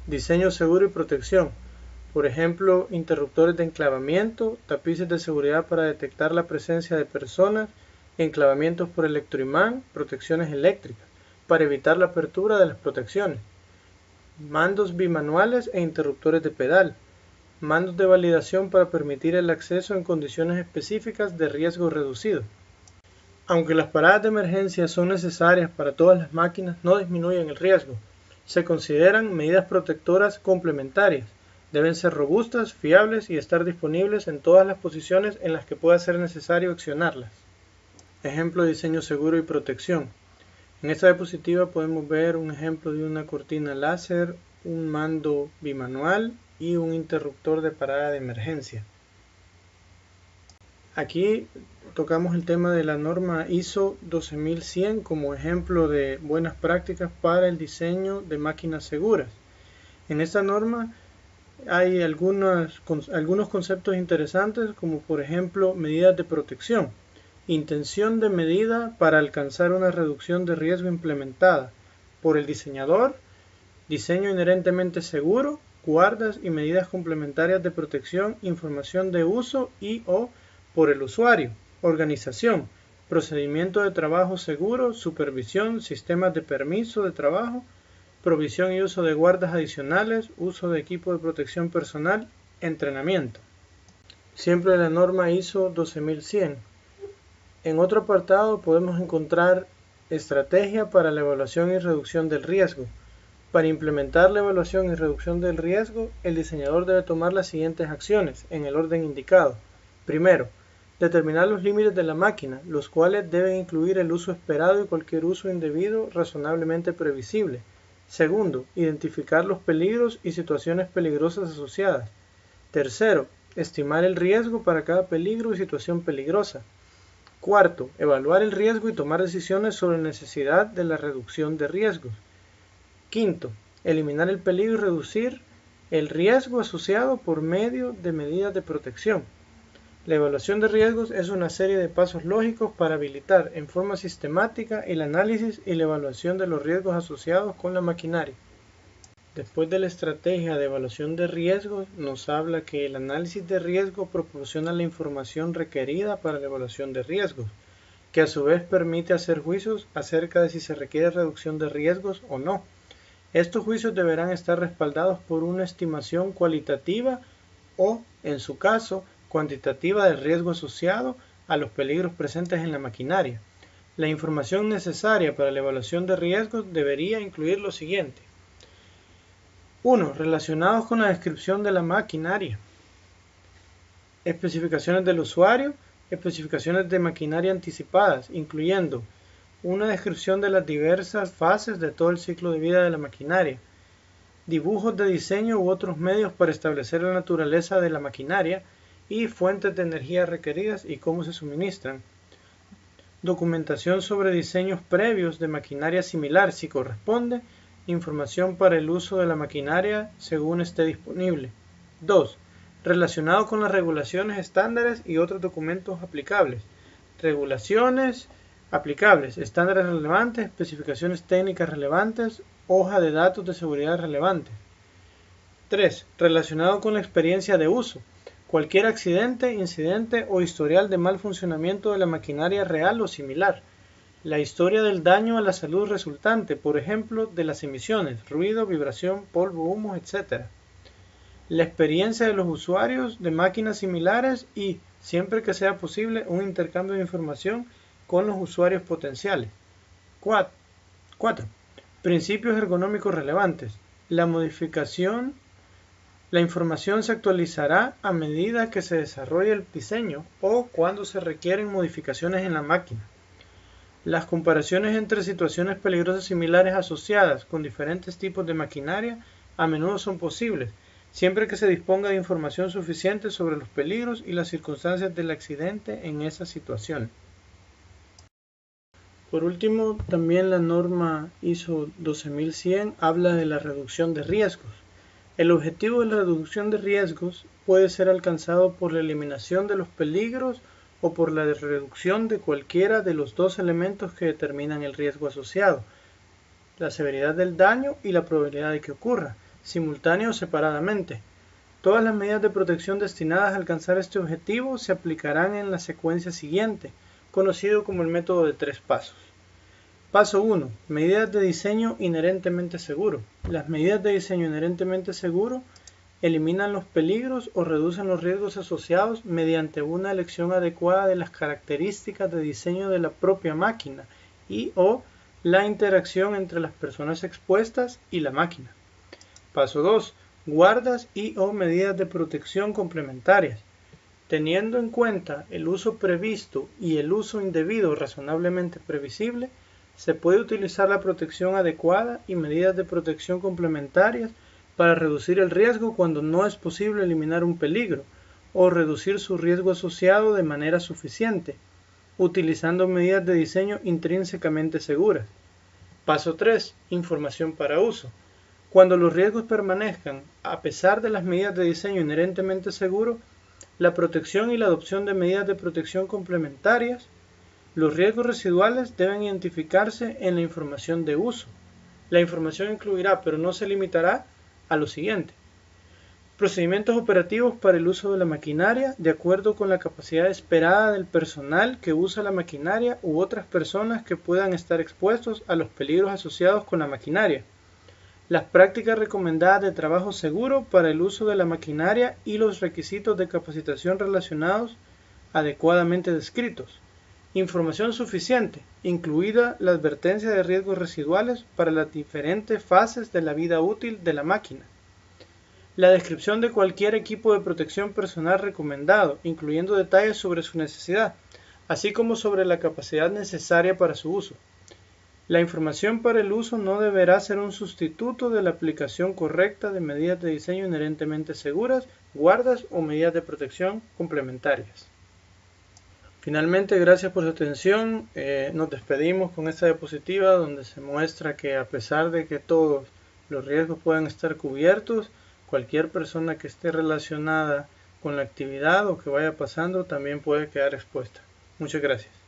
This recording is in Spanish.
Diseño seguro y protección. Por ejemplo, interruptores de enclavamiento, tapices de seguridad para detectar la presencia de personas, enclavamientos por electroimán, protecciones eléctricas, para evitar la apertura de las protecciones, mandos bimanuales e interruptores de pedal, mandos de validación para permitir el acceso en condiciones específicas de riesgo reducido. Aunque las paradas de emergencia son necesarias para todas las máquinas, no disminuyen el riesgo. Se consideran medidas protectoras complementarias. Deben ser robustas, fiables y estar disponibles en todas las posiciones en las que pueda ser necesario accionarlas. Ejemplo de diseño seguro y protección. En esta diapositiva podemos ver un ejemplo de una cortina láser, un mando bimanual y un interruptor de parada de emergencia. Aquí tocamos el tema de la norma ISO 12100 como ejemplo de buenas prácticas para el diseño de máquinas seguras. En esta norma hay algunos conceptos interesantes, como por ejemplo medidas de protección, intención de medida para alcanzar una reducción de riesgo implementada por el diseñador, diseño inherentemente seguro, guardas y medidas complementarias de protección, información de uso y o por el usuario, organización, procedimiento de trabajo seguro, supervisión, sistemas de permiso de trabajo, provisión y uso de guardas adicionales, uso de equipo de protección personal, entrenamiento. Siempre la norma ISO 12100. En otro apartado podemos encontrar estrategia para la evaluación y reducción del riesgo. Para implementar la evaluación y reducción del riesgo, el diseñador debe tomar las siguientes acciones en el orden indicado. Primero, determinar los límites de la máquina, los cuales deben incluir el uso esperado y cualquier uso indebido razonablemente previsible. Segundo, identificar los peligros y situaciones peligrosas asociadas. Tercero, estimar el riesgo para cada peligro y situación peligrosa. Cuarto, evaluar el riesgo y tomar decisiones sobre la necesidad de la reducción de riesgos. Quinto, eliminar el peligro y reducir el riesgo asociado por medio de medidas de protección. La evaluación de riesgos es una serie de pasos lógicos para habilitar en forma sistemática el análisis y la evaluación de los riesgos asociados con la maquinaria. Después de la estrategia de evaluación de riesgos, nos habla que el análisis de riesgo proporciona la información requerida para la evaluación de riesgos, que a su vez permite hacer juicios acerca de si se requiere reducción de riesgos o no. Estos juicios deberán estar respaldados por una estimación cualitativa o, en su caso, cuantitativa del riesgo asociado a los peligros presentes en la maquinaria. La información necesaria para la evaluación de riesgos debería incluir lo siguiente. 1. Relacionados con la descripción de la maquinaria. Especificaciones del usuario, especificaciones de maquinaria anticipadas, incluyendo una descripción de las diversas fases de todo el ciclo de vida de la maquinaria, dibujos de diseño u otros medios para establecer la naturaleza de la maquinaria y fuentes de energía requeridas y cómo se suministran. Documentación sobre diseños previos de maquinaria similar si corresponde, información para el uso de la maquinaria según esté disponible. 2. Relacionado con las regulaciones, estándares y otros documentos aplicables. Regulaciones aplicables, estándares relevantes, especificaciones técnicas relevantes, hoja de datos de seguridad relevante. 3. Relacionado con la experiencia de uso. Cualquier accidente, incidente o historial de mal funcionamiento de la maquinaria real o similar. La historia del daño a la salud resultante, por ejemplo, de las emisiones, ruido, vibración, polvo, humo, etc. La experiencia de los usuarios de máquinas similares y, siempre que sea posible, un intercambio de información con los usuarios potenciales. 4. Principios ergonómicos relevantes. La información se actualizará a medida que se desarrolle el diseño o cuando se requieren modificaciones en la máquina. Las comparaciones entre situaciones peligrosas similares asociadas con diferentes tipos de maquinaria a menudo son posibles, siempre que se disponga de información suficiente sobre los peligros y las circunstancias del accidente en esa situación. Por último, también la norma ISO 12100 habla de la reducción de riesgos. El objetivo de la reducción de riesgos puede ser alcanzado por la eliminación de los peligros o por la reducción de cualquiera de los dos elementos que determinan el riesgo asociado, la severidad del daño y la probabilidad de que ocurra. simultáneo o separadamente. Todas las medidas de protección destinadas a alcanzar este objetivo se aplicarán en la secuencia siguiente, conocido como el método de 3 pasos. Paso 1. Medidas de diseño inherentemente seguro. Las medidas de diseño inherentemente seguro eliminan los peligros o reducen los riesgos asociados mediante una elección adecuada de las características de diseño de la propia máquina y o la interacción entre las personas expuestas y la máquina. Paso 2. Guardas y o medidas de protección complementarias. Teniendo en cuenta el uso previsto y el uso indebido razonablemente previsible, se puede utilizar la protección adecuada y medidas de protección complementarias para reducir el riesgo cuando no es posible eliminar un peligro o reducir su riesgo asociado de manera suficiente, utilizando medidas de diseño intrínsecamente seguras. Paso 3. Información para uso. Cuando los riesgos permanezcan, a pesar de las medidas de diseño inherentemente seguro, la protección y la adopción de medidas de protección complementarias, los riesgos residuales deben identificarse en la información de uso. La información incluirá, pero no se limitará, a lo siguiente: procedimientos operativos para el uso de la maquinaria de acuerdo con la capacidad esperada del personal que usa la maquinaria u otras personas que puedan estar expuestos a los peligros asociados con la maquinaria. Las prácticas recomendadas de trabajo seguro para el uso de la maquinaria y los requisitos de capacitación relacionados adecuadamente descritos. Información suficiente, incluida la advertencia de riesgos residuales para las diferentes fases de la vida útil de la máquina. La descripción de cualquier equipo de protección personal recomendado, incluyendo detalles sobre su necesidad, así como sobre la capacidad necesaria para su uso. La información para el uso no deberá ser un sustituto de la aplicación correcta de medidas de diseño inherentemente seguras, guardas o medidas de protección complementarias. Finalmente, gracias por su atención. Nos despedimos con esta diapositiva donde se muestra que a pesar de que todos los riesgos puedan estar cubiertos, cualquier persona que esté relacionada con la actividad o que vaya pasando también puede quedar expuesta. Muchas gracias.